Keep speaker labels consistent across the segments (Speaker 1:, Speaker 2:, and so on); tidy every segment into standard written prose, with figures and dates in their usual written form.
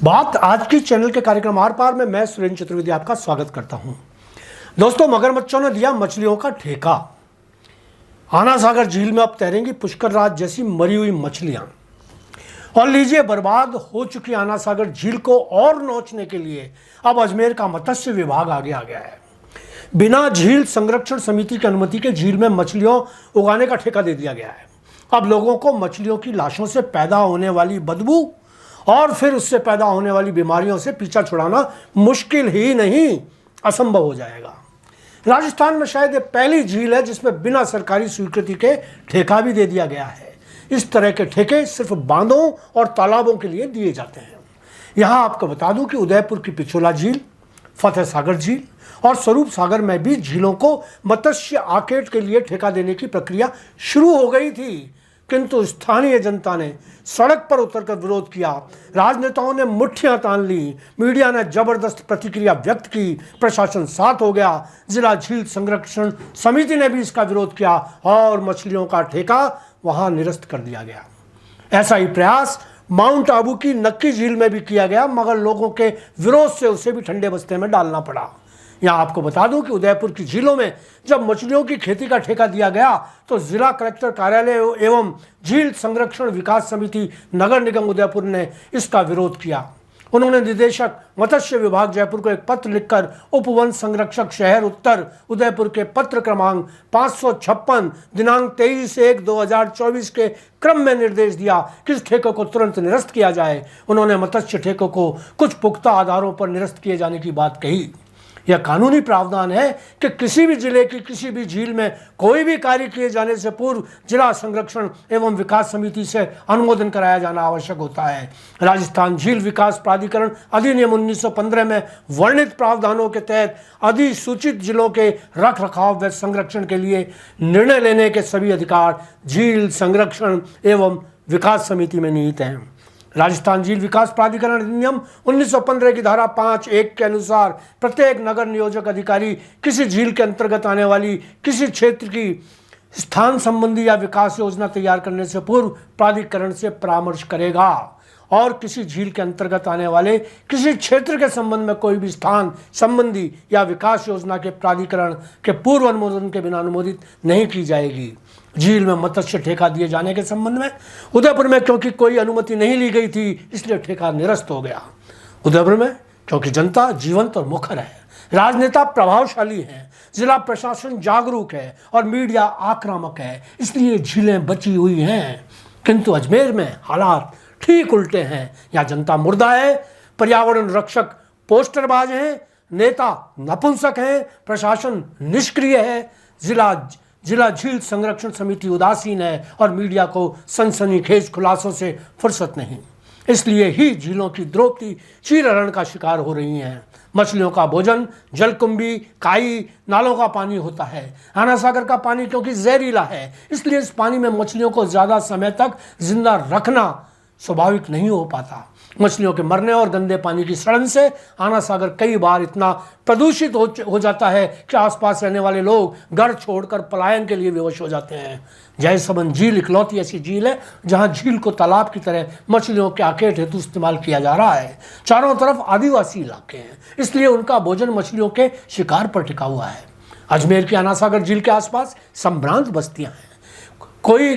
Speaker 1: बात आज की चैनल के कार्यक्रम आर पार में मैं सुरेंद्र चतुर्वेदी आपका स्वागत करता हूं। दोस्तों, मगरमच्छों ने दिया मछलियों का ठेका। आना सागर झील में अब तैरेंगी पुष्कर राज जैसी मरी हुई मछलियां। और लीजिए, बर्बाद हो चुकी आना सागर झील को और नोचने के लिए अब अजमेर का मत्स्य विभाग आगे आ गया है। बिना झील संरक्षण समिति की अनुमति के झील में मछलियों उगाने का ठेका दे दिया गया है। अब लोगों को मछलियों की लाशों से पैदा होने वाली बदबू और फिर उससे पैदा होने वाली बीमारियों से पीछा छुड़ाना मुश्किल ही नहीं, असंभव हो जाएगा। राजस्थान में शायद ये पहली झील है जिसमें बिना सरकारी स्वीकृति के ठेका भी दे दिया गया है। इस तरह के ठेके सिर्फ बांधों और तालाबों के लिए दिए जाते हैं। यहाँ आपको बता दूं कि उदयपुर की पिछोला झील, फतेह सागर झील और स्वरूप सागर में भी झीलों को मत्स्य आकेट के लिए ठेका देने की प्रक्रिया शुरू हो गई थी, किंतु स्थानीय जनता ने सड़क पर उतरकर विरोध किया। राजनेताओं ने मुट्ठियां तान ली, मीडिया ने जबरदस्त प्रतिक्रिया व्यक्त की, प्रशासन साथ हो गया। जिला झील संरक्षण समिति ने भी इसका विरोध किया और मछलियों का ठेका वहां निरस्त कर दिया गया। ऐसा ही प्रयास माउंट आबू की नक्की झील में भी किया गया, मगर लोगों के विरोध से उसे भी ठंडे बस्ते में डालना पड़ा। यहाँ आपको बता दूं कि उदयपुर की झीलों में जब मछलियों की खेती का ठेका दिया गया तो जिला कलेक्टर कार्यालय एवं झील संरक्षण विकास समिति नगर निगम उदयपुर ने इसका विरोध किया। उन्होंने निदेशक मत्स्य विभाग जयपुर को एक पत्र लिखकर उप वन संरक्षक शहर उत्तर उदयपुर के पत्र क्रमांक 556 दिनांक 23/1/2024 के क्रम में निर्देश दिया कि इस ठेके को तुरंत निरस्त किया जाए। उन्होंने मत्स्य ठेकों को कुछ पुख्ता आधारों पर निरस्त किए जाने की बात कही। यह कानूनी प्रावधान है कि किसी भी जिले की किसी भी झील में कोई भी कार्य किए जाने से पूर्व जिला संरक्षण एवं विकास समिति से अनुमोदन कराया जाना आवश्यक होता है। राजस्थान झील विकास प्राधिकरण अधिनियम 1915 में वर्णित प्रावधानों के तहत अधिसूचित जिलों के रख रखाव व संरक्षण के लिए निर्णय लेने के सभी अधिकार झील संरक्षण एवं विकास समिति में निहित हैं। राजस्थान झील विकास प्राधिकरण अधिनियम 1915 की धारा 5(1) के अनुसार प्रत्येक नगर नियोजक अधिकारी किसी झील के अंतर्गत आने वाली किसी क्षेत्र की स्थान संबंधी या विकास योजना तैयार करने से पूर्व प्राधिकरण से परामर्श करेगा और किसी झील के अंतर्गत आने वाले किसी क्षेत्र के संबंध में कोई भी स्थान संबंधी या विकास योजना के प्राधिकरण के पूर्व अनुमोदन के बिना अनुमोदित नहीं की जाएगी। झील में मत्स्य ठेका दिए जाने के संबंध में उदयपुर में क्योंकि कोई अनुमति नहीं ली गई थी, इसलिए ठेका निरस्त हो गया। उदयपुर में क्योंकि जनता जीवंत और मुखर है, राजनेता प्रभावशाली हैं, जिला प्रशासन जागरूक है और मीडिया आक्रामक है, इसलिए झीलें बची हुई हैं। किंतु अजमेर में हालात ठीक उल्टे हैं। यहाँ जनता मुर्दा है, पर्यावरण रक्षक पोस्टरबाज हैं, नेता नपुंसक हैं, प्रशासन निष्क्रिय है, जिला झील संरक्षण समिति उदासीन है और मीडिया को सनसनीखेज खुलासों से फुर्सत नहीं। इसलिए ही झीलों की द्रौपदी चीरहरण का शिकार हो रही हैं। मछलियों का भोजन जलकुंभी, काई, नालों का पानी होता है। आना सागर का पानी क्योंकि जहरीला है, इसलिए इस पानी में मछलियों को ज़्यादा समय तक जिंदा रखना स्वाभाविक नहीं हो पाता। मछलियों के मरने और गंदे पानी की सड़न से आना सागर कई बार इतना प्रदूषित हो जाता है कि आसपास रहने वाले लोग घर छोड़कर पलायन के लिए विवश हो जाते हैं। जयसमंद झील इकलौती ऐसी झील है जहां झील को तालाब की तरह मछलियों के आकेट हेतु इस्तेमाल किया जा रहा है। चारों तरफ आदिवासी इलाके हैं, इसलिए उनका भोजन मछलियों के शिकार पर टिका हुआ है। अजमेर की आना सागर झील के आसपास संभ्रांत बस्तियां हैं। कोई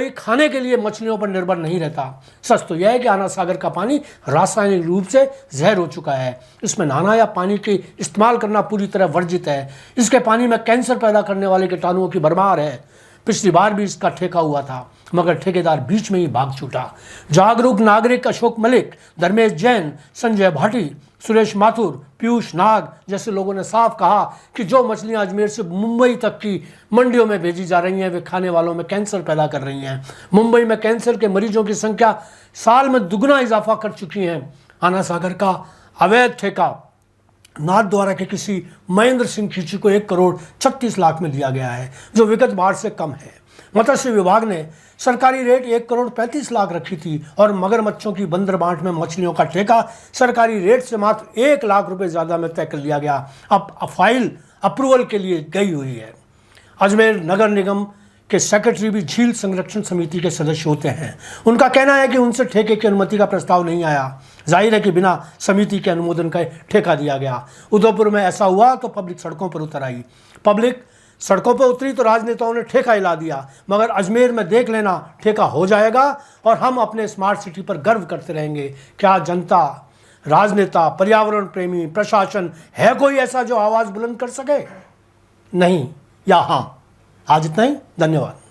Speaker 1: खाने के लिए मछलियों पर निर्भर नहीं रहता। सच तो यह है कि आना सागर का पानी रासायनिक रूप से जहर हो चुका है। इसमें नहाना या पानी के इस्तेमाल करना पूरी तरह वर्जित है। इसके पानी में कैंसर पैदा करने वाले कीटाणुओं की भरमार है। पिछली बार भी इसका ठेका हुआ था, मगर ठेकेदार बीच में ही भाग छूटा। जागरूक नागरिक अशोक मलिक, धर्मेश जैन, संजय भाटी, सुरेश माथुर, पीयूष नाग जैसे लोगों ने साफ कहा कि जो मछलियां अजमेर से मुंबई तक की मंडियों में भेजी जा रही हैं वे खाने वालों में कैंसर पैदा कर रही हैं। मुंबई में कैंसर के मरीजों की संख्या साल में दुगना इजाफा कर चुकी है। आना सागर का अवैध ठेका नाथद्वारा के किसी महेंद्र सिंह खींची को 1,36,00,000 में दिया गया है, जो विगत बार से कम है। मत्स्य विभाग ने सरकारी रेट 1,35,00,000 रखी थी और मगरमच्छों की बंदरबांट में मछलियों का ठेका सरकारी रेट से मात्र 1,00,000 रुपये ज़्यादा में तय कर लिया गया। अब फाइल अप्रूवल के लिए गई हुई है। अजमेर नगर निगम के सेक्रेटरी भी झील संरक्षण समिति के सदस्य होते हैं। उनका कहना है कि उनसे ठेके की अनुमति का प्रस्ताव नहीं आया। जाहिर है कि बिना समिति के अनुमोदन का ठेका दिया गया। उदयपुर में ऐसा हुआ तो पब्लिक सड़कों पर उतर आई। पब्लिक सड़कों पर उतरी तो राजनेताओं ने ठेका हिला दिया। मगर अजमेर में देख लेना, ठेका हो जाएगा और हम अपने स्मार्ट सिटी पर गर्व करते रहेंगे। क्या जनता, राजनेता, पर्यावरण प्रेमी, प्रशासन है कोई ऐसा जो आवाज़ बुलंद कर सके? नहीं या हाँ? आज इतना ही। धन्यवाद।